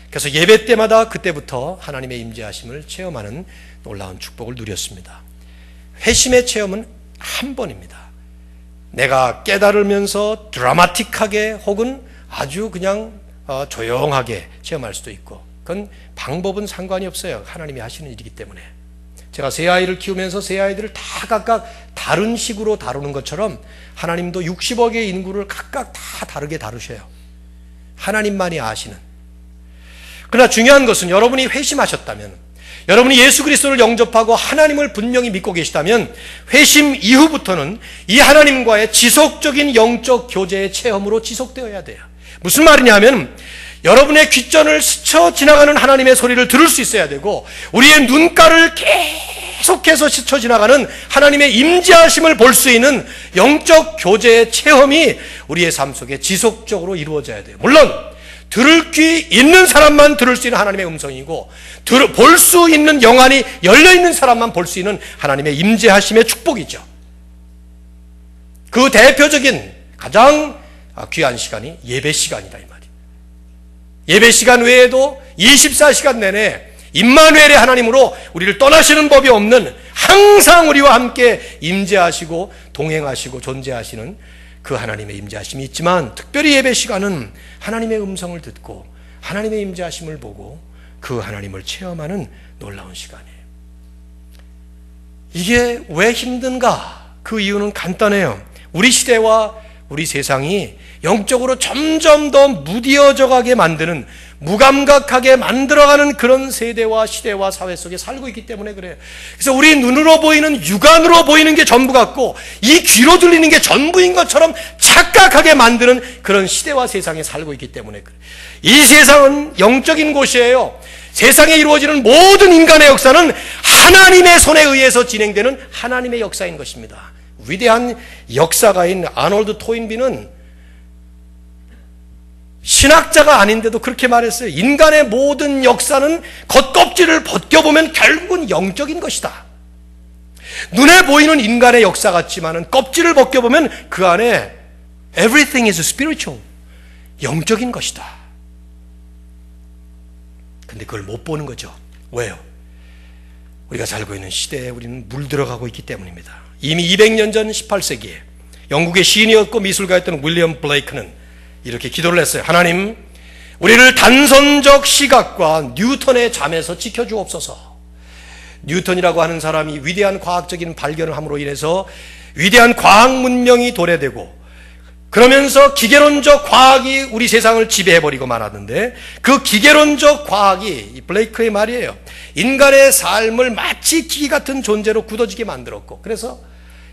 그래서 예배 때마다 그때부터 하나님의 임재하심을 체험하는 놀라운 축복을 누렸습니다. 회심의 체험은 한 번입니다. 내가 깨달으면서 드라마틱하게 혹은 아주 그냥 조용하게 체험할 수도 있고, 그건 방법은 상관이 없어요. 하나님이 하시는 일이기 때문에. 제가 세 아이를 키우면서 세 아이들을 다 각각 다른 식으로 다루는 것처럼 하나님도 60억의 인구를 각각 다 다르게 다루셔요. 하나님만이 아시는. 그러나 중요한 것은 여러분이 회심하셨다면, 여러분이 예수 그리스도를 영접하고 하나님을 분명히 믿고 계시다면 회심 이후부터는 이 하나님과의 지속적인 영적 교제의 체험으로 지속되어야 돼요. 무슨 말이냐면 여러분의 귓전을 스쳐 지나가는 하나님의 소리를 들을 수 있어야 되고, 우리의 눈가를 계속해서 스쳐 지나가는 하나님의 임재하심을 볼 수 있는 영적 교제의 체험이 우리의 삶 속에 지속적으로 이루어져야 돼요. 물론 들을 귀 있는 사람만 들을 수 있는 하나님의 음성이고, 볼 수 있는 영안이 열려있는 사람만 볼 수 있는 하나님의 임재하심의 축복이죠. 그 대표적인 가장 귀한 시간이 예배 시간이다 이 말이에요. 예배 시간 외에도 24시간 내내 임마누엘의 하나님으로 우리를 떠나시는 법이 없는, 항상 우리와 함께 임재하시고 동행하시고 존재하시는 그 하나님의 임재하심이 있지만, 특별히 예배 시간은 하나님의 음성을 듣고 하나님의 임재하심을 보고 그 하나님을 체험하는 놀라운 시간이에요. 이게 왜 힘든가? 그 이유는 간단해요. 우리 시대와 우리 세상이 영적으로 점점 더 무뎌져 가게 만드는, 무감각하게 만들어가는 그런 세대와 시대와 사회 속에 살고 있기 때문에 그래요. 그래서 우리 눈으로 보이는, 육안으로 보이는 게 전부 같고 이 귀로 들리는 게 전부인 것처럼 착각하게 만드는 그런 시대와 세상에 살고 있기 때문에 그래요. 이 세상은 영적인 곳이에요. 세상에 이루어지는 모든 인간의 역사는 하나님의 손에 의해서 진행되는 하나님의 역사인 것입니다. 위대한 역사가인 아놀드 토인비는 신학자가 아닌데도 그렇게 말했어요. 인간의 모든 역사는 겉껍질을 벗겨보면 결국은 영적인 것이다. 눈에 보이는 인간의 역사 같지만은 껍질을 벗겨보면 그 안에 everything is spiritual, 영적인 것이다. 근데 그걸 못 보는 거죠. 왜요? 우리가 살고 있는 시대에 우리는 물들어가고 있기 때문입니다. 이미 200년 전 18세기에 영국의 시인이었고 미술가였던 윌리엄 블레이크는 이렇게 기도를 했어요. 하나님, 우리를 단선적 시각과 뉴턴의 잠에서 지켜주옵소서. 뉴턴이라고 하는 사람이 위대한 과학적인 발견을 함으로 인해서 위대한 과학 문명이 도래되고, 그러면서 기계론적 과학이 우리 세상을 지배해버리고 말았는데, 그 기계론적 과학이, 이 블레이크의 말이에요, 인간의 삶을 마치 기계 같은 존재로 굳어지게 만들었고, 그래서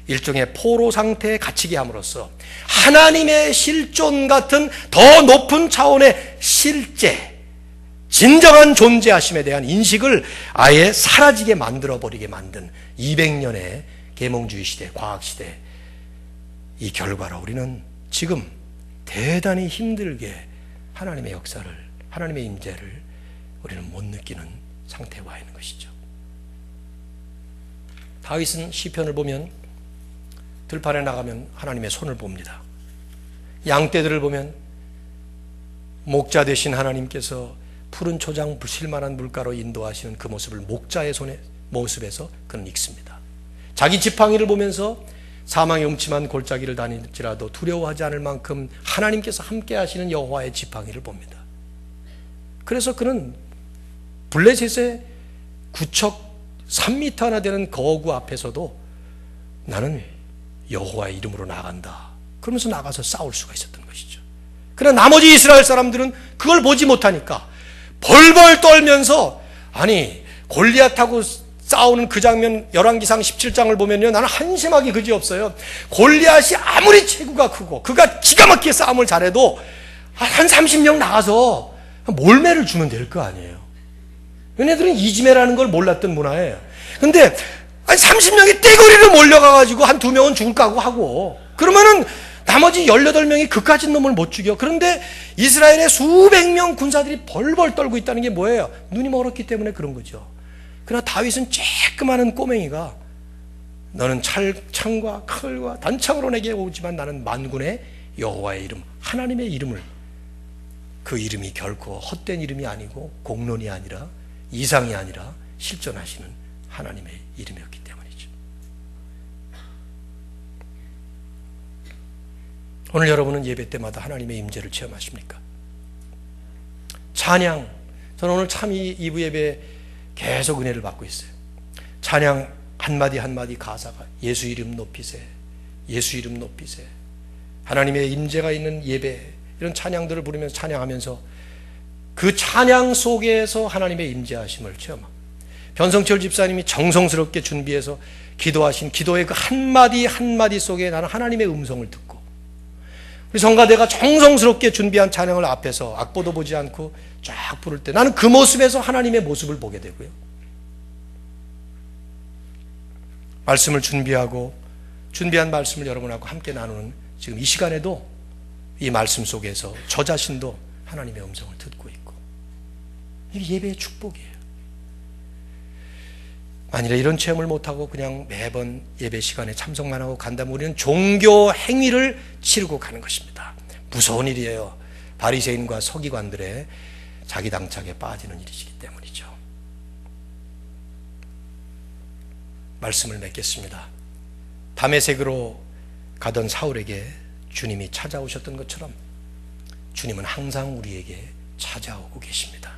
일종의 포로 상태에 갇히게 함으로써 하나님의 실존 같은 더 높은 차원의 실제, 진정한 존재하심에 대한 인식을 아예 사라지게 만들어버리게 만든 200년의 계몽주의 시대, 과학시대, 이 결과로 우리는 지금 대단히 힘들게 하나님의 역사를, 하나님의 임재를 우리는 못 느끼는 상태에 와 있는 것이죠. 다윗은 시편을 보면 들판에 나가면 하나님의 손을 봅니다. 양떼들을 보면 목자 되신 하나님께서 푸른 초장 부실만한 물가로 인도하시는 그 모습을 목자의 손의 모습에서 그는 읽습니다. 자기 지팡이를 보면서 사망의 음침한 골짜기를 다닐지라도 두려워하지 않을 만큼 하나님께서 함께 하시는 여호와의 지팡이를 봅니다. 그래서 그는 블레셋의 구척 3미터나 되는 거구 앞에서도 나는 여호와의 이름으로 나간다, 그러면서 나가서 싸울 수가 있었던 것이죠. 그러나 나머지 이스라엘 사람들은 그걸 보지 못하니까 벌벌 떨면서, 아니 골리앗하고 싸우는 그 장면, 열왕기상 17장을 보면요, 나는 한심하기 그지없어요. 골리앗이 아무리 체구가 크고 그가 기가 막히게 싸움을 잘해도 한 30명 나가서 몰매를 주면 될 거 아니에요. 얘네들은 이지매라는 걸 몰랐던 문화예요. 근데 30명이 떼거리로 몰려가가지고 한 2명은 죽을 각오 하고, 그러면은 나머지 18명이 그까진 놈을 못 죽여. 그런데 이스라엘의 수백 명 군사들이 벌벌 떨고 있다는 게 뭐예요? 눈이 멀었기 때문에 그런 거죠. 그러나 다윗은 쬐끄마한 꼬맹이가, 너는 창과 칼과 단창으로 내게 오지만 나는 만군의 여호와의 이름, 하나님의 이름을, 그 이름이 결코 헛된 이름이 아니고 공론이 아니라 이상이 아니라 실존하시는 하나님의 이름이었기 때문이죠. 오늘 여러분은 예배 때마다 하나님의 임재를 체험하십니까? 찬양, 저는 오늘 참 이 2부 예배에 계속 은혜를 받고 있어요. 찬양 한마디 한마디 가사가 예수 이름 높이세, 예수 이름 높이세, 하나님의 임재가 있는 예배, 이런 찬양들을 부르면서 찬양하면서 그 찬양 속에서 하나님의 임재하심을 체험합니다. 변성철 집사님이 정성스럽게 준비해서 기도하신 기도의 그 한마디 한마디 속에 나는 하나님의 음성을 듣고, 우리 성가대가 정성스럽게 준비한 찬양을 앞에서 악보도 보지 않고 쫙 부를 때 나는 그 모습에서 하나님의 모습을 보게 되고요. 말씀을 준비하고 준비한 말씀을 여러분하고 함께 나누는 지금 이 시간에도 이 말씀 속에서 저 자신도 하나님의 음성을 듣고 있고, 이게 예배의 축복이에요. 만일에 이런 체험을 못하고 그냥 매번 예배 시간에 참석만 하고 간다면 우리는 종교 행위를 치르고 가는 것입니다. 무서운 일이에요. 바리새인과 서기관들의 자기 당착에 빠지는 일이시기 때문이죠. 말씀을 맺겠습니다. 다메섹으로 가던 사울에게 주님이 찾아오셨던 것처럼 주님은 항상 우리에게 찾아오고 계십니다.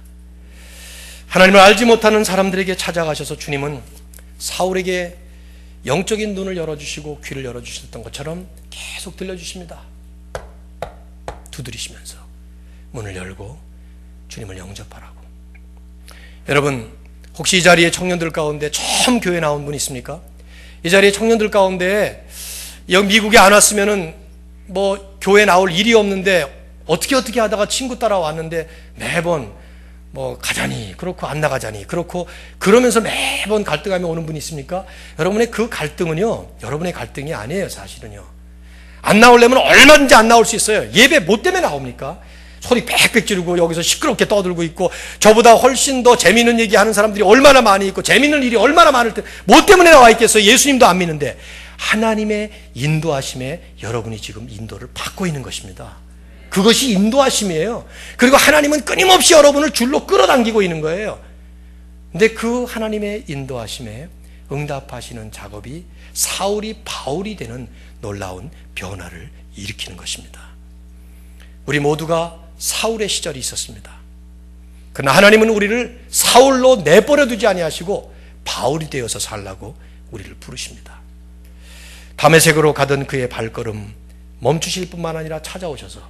하나님을 알지 못하는 사람들에게 찾아가셔서 주님은 사울에게 영적인 눈을 열어주시고 귀를 열어주셨던 것처럼 계속 들려주십니다. 두드리시면서 문을 열고 주님을 영접하라고. 여러분, 혹시 이 자리에 청년들 가운데 처음 교회 나온 분 있습니까? 이 자리에 청년들 가운데 여기 미국에 안 왔으면은 교회 나올 일이 없는데 어떻게 하다가 친구 따라왔는데 매번 가자니 그렇고 안 나가자니 그렇고 그러면서 매번 갈등하며 오는 분이 있습니까? 여러분의 그 갈등은요, 여러분의 갈등이 아니에요. 사실은요, 안 나오려면 얼마든지 안 나올 수 있어요. 예배 뭐 때문에 나옵니까? 소리 빽빽 지르고 여기서 시끄럽게 떠들고 있고 저보다 훨씬 더 재미있는 얘기하는 사람들이 얼마나 많이 있고 재미있는 일이 얼마나 많을 때 뭐 때문에 나와 있겠어요? 예수님도 안 믿는데. 하나님의 인도하심에 여러분이 지금 인도를 받고 있는 것입니다. 그것이 인도하심이에요. 그리고 하나님은 끊임없이 여러분을 줄로 끌어당기고 있는 거예요. 근데 그 하나님의 인도하심에 응답하시는 작업이 사울이 바울이 되는 놀라운 변화를 일으키는 것입니다. 우리 모두가 사울의 시절이 있었습니다. 그러나 하나님은 우리를 사울로 내버려 두지 아니하시고 바울이 되어서 살라고 우리를 부르십니다. 다메섹으로 가던 그의 발걸음 멈추실 뿐만 아니라 찾아오셔서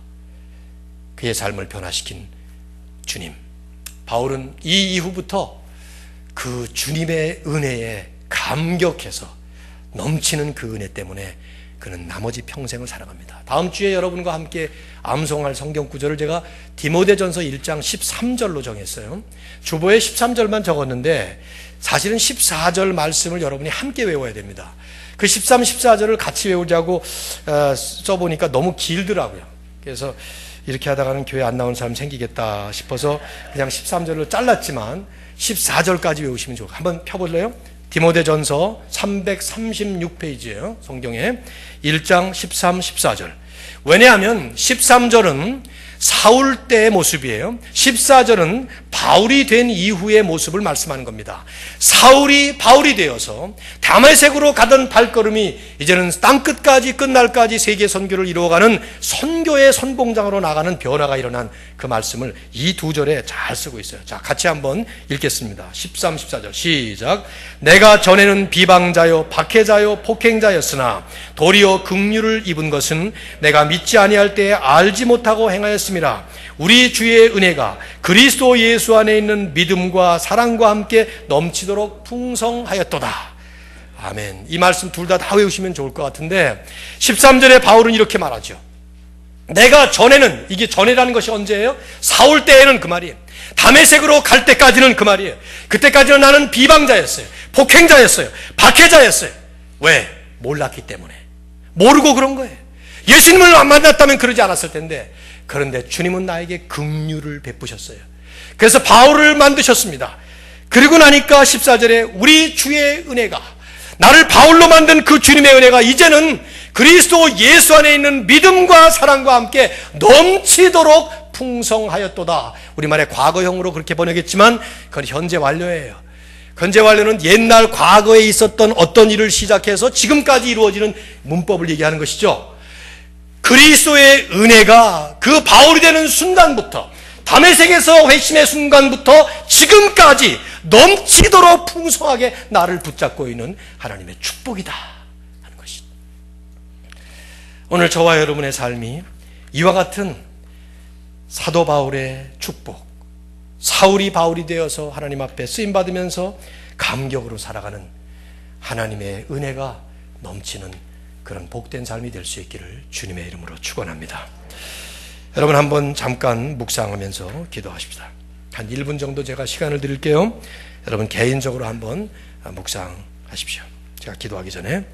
그의 삶을 변화시킨 주님. 바울은 이 이후부터 그 주님의 은혜에 감격해서 넘치는 그 은혜 때문에 그는 나머지 평생을 살아갑니다. 다음 주에 여러분과 함께 암송할 성경 구절을 제가 디모데전서 1장 13절로 정했어요. 주보에 13절만 적었는데 사실은 14절 말씀을 여러분이 함께 외워야 됩니다. 그 13, 14절을 같이 외우자고 써보니까 너무 길더라고요. 그래서 이렇게 하다가는 교회 안 나오는 사람 생기겠다 싶어서 그냥 13절로 잘랐지만 14절까지 외우시면 좋을 것 같아요. 한번 펴볼래요? 디모데전서 336페이지예요. 성경에 1장 13, 14절. 왜냐하면 13절은 사울 때의 모습이에요. 14절은 바울이 된 이후의 모습을 말씀하는 겁니다. 사울이 바울이 되어서 다메섹으로 가던 발걸음이 이제는 땅끝까지 끝날까지 세계 선교를 이루어가는 선교의 선봉장으로 나가는 변화가 일어난 그 말씀을 이 두 절에 잘 쓰고 있어요. 자, 같이 한번 읽겠습니다. 13, 14절 시작. 내가 전에는 비방자요 박해자요 폭행자였으나 도리어 긍휼을 입은 것은 내가 믿지 아니할 때에 알지 못하고 행하였습니다. 우리 주의 은혜가 그리스도 예수 안에 있는 믿음과 사랑과 함께 넘치도록 풍성하였도다. 아멘. 이 말씀 둘 다 외우시면 좋을 것 같은데 13절에 바울은 이렇게 말하죠. 내가 전에는, 이게 전에라는 것이 언제예요? 사울 때에는 그 말이에요. 다메섹으로 갈 때까지는 그 말이에요. 그때까지는 나는 비방자였어요. 폭행자였어요. 박해자였어요. 왜? 몰랐기 때문에. 모르고 그런 거예요. 예수님을 안 만났다면 그러지 않았을 텐데, 그런데 주님은 나에게 긍휼을 베푸셨어요. 그래서 바울을 만드셨습니다. 그리고 나니까 14절에 우리 주의 은혜가, 나를 바울로 만든 그 주님의 은혜가 이제는 그리스도 예수 안에 있는 믿음과 사랑과 함께 넘치도록 풍성하였도다. 우리말에 과거형으로 그렇게 번역했지만 그건 현재 완료예요. 현재 완료는 옛날 과거에 있었던 어떤 일을 시작해서 지금까지 이루어지는 문법을 얘기하는 것이죠. 그리스도의 은혜가 그 바울이 되는 순간부터, 다메섹에서 회심의 순간부터 지금까지 넘치도록 풍성하게 나를 붙잡고 있는 하나님의 축복이다 하는 것입니다. 오늘 저와 여러분의 삶이 이와 같은 사도 바울의 축복, 사울이 바울이 되어서 하나님 앞에 쓰임받으면서 감격으로 살아가는 하나님의 은혜가 넘치는 그런 복된 삶이 될 수 있기를 주님의 이름으로 축원합니다. 여러분 한번 잠깐 묵상하면서 기도하십시다. 한 1분 정도 제가 시간을 드릴게요. 여러분 개인적으로 한번 묵상하십시오. 제가 기도하기 전에